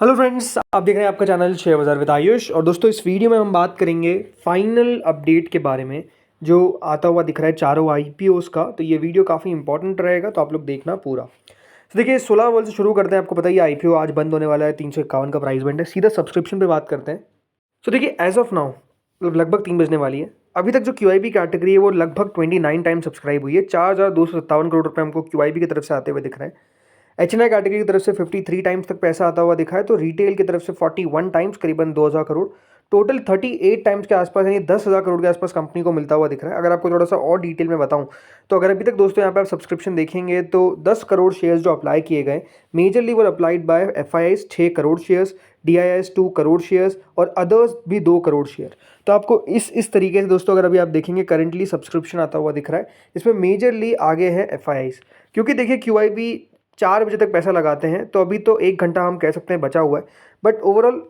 Hello friends, आप देख रहे हैं आपका चैनल शेयर बाजार विद आयुष। और दोस्तों, इस वीडियो में हम बात करेंगे फाइनल अपडेट के बारे में जो आता हुआ दिख रहा है चारों आईपीओस का। तो ये वीडियो काफ़ी इंपॉर्टेंट रहेगा, तो आप लोग देखना पूरा। तो देखिए, 16 वर्ष से शुरू करते हैं। आपको पता ही आईपीओ आज बंद होने वाला है, 351 का प्राइस बैंड है। सीधा सब्सक्रिप्शन पे बात करते हैं। तो देखिए, एज ऑफ नाउ लगभग 3 बजने वाली है। अभी तक जो क्यूआईबी कैटेगरी है वो लगभग 29 टाइम सब्सक्राइब हुई है। 4,257 करोड़ रुपये हमको क्यूआईबी की तरफ से आते हुए दिख रहे हैं। एचएनआई कैटेगरी की तरफ से 53 टाइम्स तक पैसा आता हुआ दिखा है। तो रिटेल की तरफ से 41 टाइम्स, करीबन 2,000 करोड़। टोटल 38 टाइम्स के आसपास, यानी 10,000 करोड़ के आसपास कंपनी को मिलता हुआ दिख रहा है। अगर आपको थोड़ा सा और डिटेल में बताऊं, तो अगर अभी तक दोस्तों यहाँ पे आप सब्सक्रिप्शन देखेंगे तो 10 करोड़ शेयर्स जो अप्लाई किए गए, majorly were applied by FIIs 6 crore shares, DIIs 2 crore shares और अदर्स भी 2 करोड़ शेयर। तो आपको इस तरीके से दोस्तों अगर अभी आप देखेंगे करंटली सब्सक्रिप्शन आता हुआ दिख रहा है। इसमें मेजरली आगे है एफआईआईज, क्योंकि देखिए क्यूआईबी 4 बजे तक पैसा लगाते हैं, तो अभी तो 1 घंटा हम कह सकते हैं बचा हुआ है। बट ओवरऑल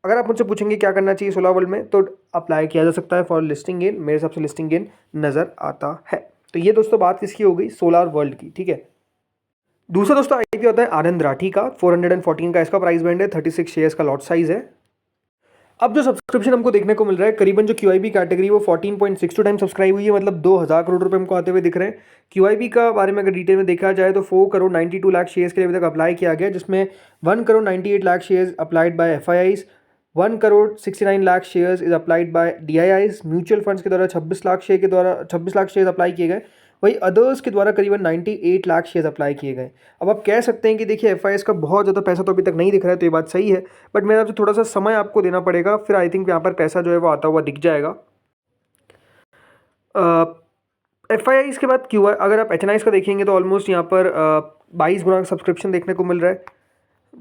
अगर आप मुझसे पूछेंगे क्या करना चाहिए 16 वर्ल्ड में, तो अप्लाई किया जा सकता है फॉर लिस्टिंग गेन। मेरे हिसाब से लिस्टिंग गेन नज़र आता है। तो ये दोस्तों बात किसकी हो गई, सोलार वर्ल्ड की। ठीक है, दूसरा दोस्तों आईपीओ होता है आनंद राठी का। 414 का इसका प्राइस बैंड है। 36 शेयर्स का लॉट साइज है। अब जो सब्सक्रिप्शन हमको देखने को मिल रहा है, करीबन जो क्यूआईबी कैटेगरी वो 14.62 टाइम सब्सक्राइब हुई है, मतलब 2,000 करोड़ रुपए हमको आते हुए दिख रहे हैं। क्यूआईबी का बारे में अगर डिटेल में देखा जाए तो 4 करोड़ 92 लाख शेयर्स के लिए अभी तक अप्लाई किया गया, जिसमें 1 crore 98 lakh shares applied by FIIs, 1 crore 69 lakh shares is applied by DIIs. Mutual funds के द्वारा 26 लाख शेयर्स अप्लाई किए गए। वही अदर्स के द्वारा करीबन 98 लाख शेयर्स अप्लाई किए गए। अब आप कह सकते हैं कि देखिए एफआईआईज का बहुत ज़्यादा पैसा तो अभी तक नहीं दिख रहा है, तो ये बात सही है। बट मेरे आपसे थोड़ा सा समय आपको देना पड़ेगा, फिर आई थिंक यहाँ पर पैसा जो है वो आता हुआ दिख जाएगा। एफ आई आई के बाद क्यू आई, अगर आप एच एन आई का देखेंगे तो ऑलमोस्ट यहाँ पर 22 गुना सब्सक्रिप्शन देखने को मिल रहा है।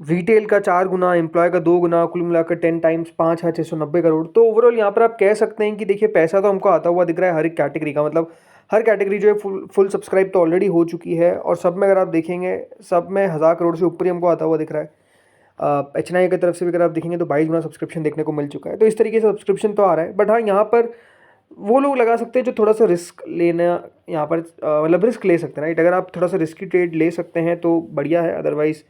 रिटेल का 4 गुना, एम्प्लॉय का 2 गुना, कुल मिलाकर 10 टाइम्स 5,690 करोड़। तो ओवरऑल यहाँ पर आप कह सकते हैं कि देखिए पैसा तो हमको आता हुआ दिख रहा है हर एक कैटेगरी का। मतलब हर कैटेगरी जो है फुल सब्सक्राइब तो ऑलरेडी हो चुकी है, और सब में अगर आप देखेंगे सब में 1,000 करोड़ से ऊपर ही हमको आता हुआ दिख रहा है। एच एन आई की तरफ से भी अगर आप देखेंगे तो 22 गुना सब्सक्रिप्शन देखने को मिल चुका है। तो इस तरीके से सब्सक्रिप्शन तो आ रहा है। बट हाँ, यहाँ पर वो लोग लगा सकते हैं जो थोड़ा सा रिस्क लेना, यहाँ पर मतलब रिस्क ले सकते हैं, राइट। अगर आप थोड़ा सा रिस्की ट्रेड ले सकते हैं तो बढ़िया है, अदरवाइज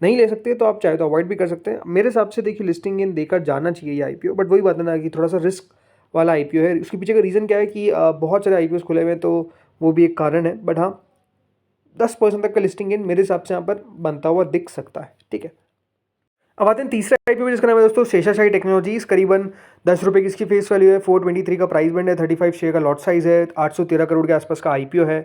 नहीं ले सकते तो आप चाहे तो अवॉइड भी कर सकते हैं। मेरे हिसाब से देखिए लिस्टिंग गेन देकर जाना चाहिए ये आईपीओ। बट वही बात है ना कि थोड़ा सा रिस्क वाला आईपीओ है। उसके पीछे का रीज़न क्या है कि बहुत सारे आईपीओ खुले हुए हैं, तो वो भी एक कारण है। बट हाँ, 10% तक का लिस्टिंग गेन मेरे हिसाब से यहाँ पर बनता हुआ दिख सकता है। ठीक है, अब आते हैं तीसरे आईपीओ, जिसका नाम है दोस्तों शेषाशाही टेक्नोलॉजीज। करीबन 10 रुपये की इसकी फेस वैल्यू है। 423 का प्राइस बैंड है। 35 शेयर का लॉट साइज है। 813 करोड़ के आसपास का आईपीओ है।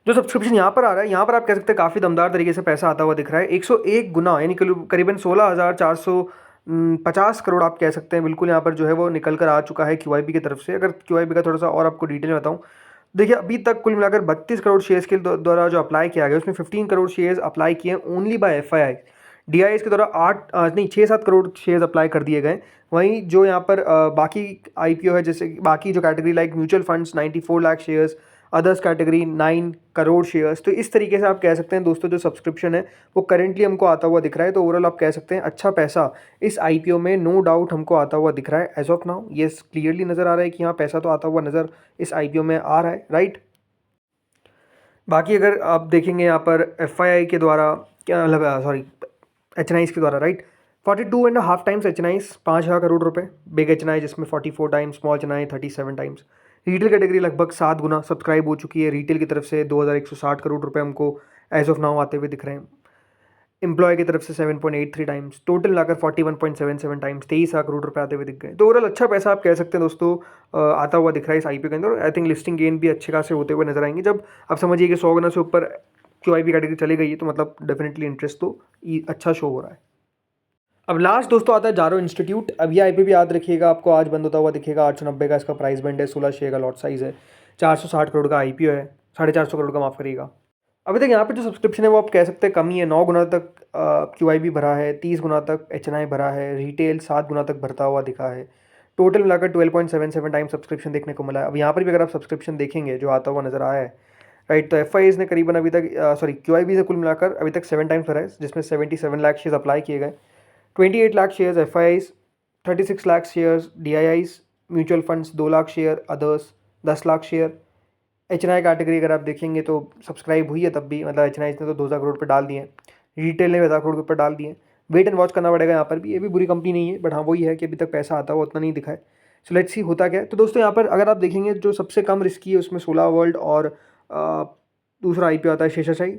जो सब्सक्रिप्शन यहाँ पर आ रहा है, यहाँ पर आप कह सकते हैं काफ़ी दमदार तरीके से पैसा आता हुआ दिख रहा है। 101 गुना, यानी करीबन 16,450 करोड़ आप कह सकते हैं। बिल्कुल यहाँ पर जो है वो निकल कर आ चुका है क्यूआईबी की तरफ से। अगर क्यूआईबी का थोड़ा सा और आपको डिटेल में बताऊँ, देखिए अभी तक कुल मिलाकर 32 करोड़ शेयर्स के द्वारा जो अप्लाई किया गया, उसमें 15 करोड़ शेयर्स अप्लाई किए ओनली बाय एफआईआई। डीआईएस के द्वारा 6-7 करोड़ शेयर्स अप्लाई कर दिए गए। वहीं जो यहाँ पर बाकी आईपीओ है, जैसे बाकी जो category like mutual funds 94 lakh shares, others category 9 crore shares. तो इस तरीके से आप कह सकते हैं दोस्तों जो सब्सक्रिप्शन है वो करेंटली हमको आता हुआ दिख रहा है। तो ओवरऑल आप कह सकते हैं अच्छा पैसा इस आईपीओ में नो डाउट हमको आता हुआ दिख रहा है एज ऑफ नाउ। ये क्लियरली नज़र आ रहा है कि यहाँ पैसा तो आता हुआ नज़र इस आईपीओ में आ रहा है, राइट। बाकी अगर आप देखेंगे यहाँ पर एफआईआई के द्वारा, क्या मतलब सॉरी, एच एन के द्वारा, right, 42.5 times H N 5,000 crore रुपए। बिग एच एन आई जिसमें 44 times, small H N I 37 times. Retail category लगभग 7 गुना सब्सक्राइब हो चुकी है। रिटेल की तरफ से 2,160 करोड़ रुपए हमको एज ऑफ नाउ आते हुए दिख रहे हैं। एम्प्लॉय की तरफ से 7.83 टाइम्स, टोटल लाकर 41.77 टाइम्स, 23,000 करोड़ रुपए आते हुए दिख गए। तो ओवरऑल अच्छा पैसा आप कह सकते हैं दोस्तों आता हुआ दिख रहा है इस आईपीओ के अंदर। आई थिंक लिस्टिंग गेन भी अच्छे खासे होते हुए नजर आएंगे। जब आप समझिए कि 100 गुना से ऊपर क्यूआईपी कैटेगरी चली गई है, तो मतलब डेफिनेटली इंटरेस्ट तो अच्छा शो हो रहा है। अब लास्ट दोस्तों आता है जारो इंस्टीट्यूट। अब ये आईपी भी याद रखिएगा, आपको आज बंद होता हुआ दिखेगा। 890 का इसका प्राइस बैंड है। 16 शेयर का लॉट साइज है। 460 करोड़ का आईपीओ है। 450 करोड़ का, माफ करिएगा। अभी तक यहाँ पे जो सब्सक्रिप्शन है वो आप कह सकते हैं कम ही है। 9 गुना तक क्यूआईबी भरा है। 30 गुना तक एचएनआई भरा है। रिटेल 7 गुना तक भरता हुआ दिखा है। टोटल मिलाकर 12.77 टाइम सब्सक्रिप्शन देखने को मिला है। अब यहाँ पर भी अगर आप सब्सक्रिप्शन देखेंगे जो आता हुआ नजर आया है, राइट, तो एफआईज ने करीबन अभी तक सॉरी क्यूआईबी ने कुल मिलाकर अभी तक 7 टाइम्स भरा है, जिसमें 77 लाख शेयर्स अप्लाई किए गए। 28 lakh shares FIIs, 36 lakh shares DIIs, mutual funds 2 lakh share, others 10 lakh share. H N I category अगर आप देखेंगे तो सब्सक्राइब हुई है तब भी, मतलब एच एन आई ने तो 2,000 करोड़ पर डाल दिए। रिटेल ने 1,000 करोड़ के ऊपर डाल दिए। वेट एंड वॉच करना पड़ेगा यहाँ पर भी। ये भी बुरी कंपनी नहीं है, बट हाँ वही है कि अभी तक पैसा आता है वो उतना नहीं दिखा है। सो लेट्स सी होता क्या है। तो दोस्तों यहाँ पर अगर आप देखेंगे जो सबसे कम रिस्की है उसमें सोला वर्ल्ड और दूसरा आईपीओ आता है शेषाशाही।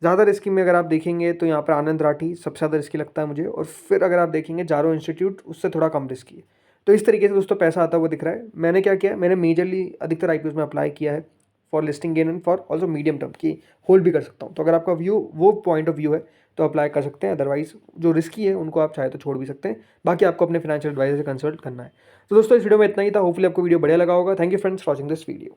ज़्यादा रिस्की में अगर आप देखेंगे तो यहाँ पर आनंद राठी सबसे ज़्यादा रिस्की लगता है मुझे, और फिर अगर आप देखेंगे जारो इंस्टीट्यूट उससे थोड़ा कम रिस्की है। तो इस तरीके से दोस्तों पैसा आता हुआ दिख रहा है। मैंने क्या किया, मैंने मेजरली अधिकतर आईपीओ में अप्लाई किया है for listing gain and for also medium term की होल्ड भी कर सकता हूँ। तो अगर आपका व्यू वो पॉइंट ऑफ व्यू है तो अप्लाई कर सकते हैं, अदरवाइज जो रिस्की है उनको आप चाहे तो छोड़ भी सकते हैं। बाकी आपको अपने फाइनेंशियल एडवाइजर से कंसल्ट करना है। तो दोस्तों इस वीडियो में इतना ही था। होपफुली आपको वीडियो बढ़िया लगा होगा। Thank you friends for watching this video.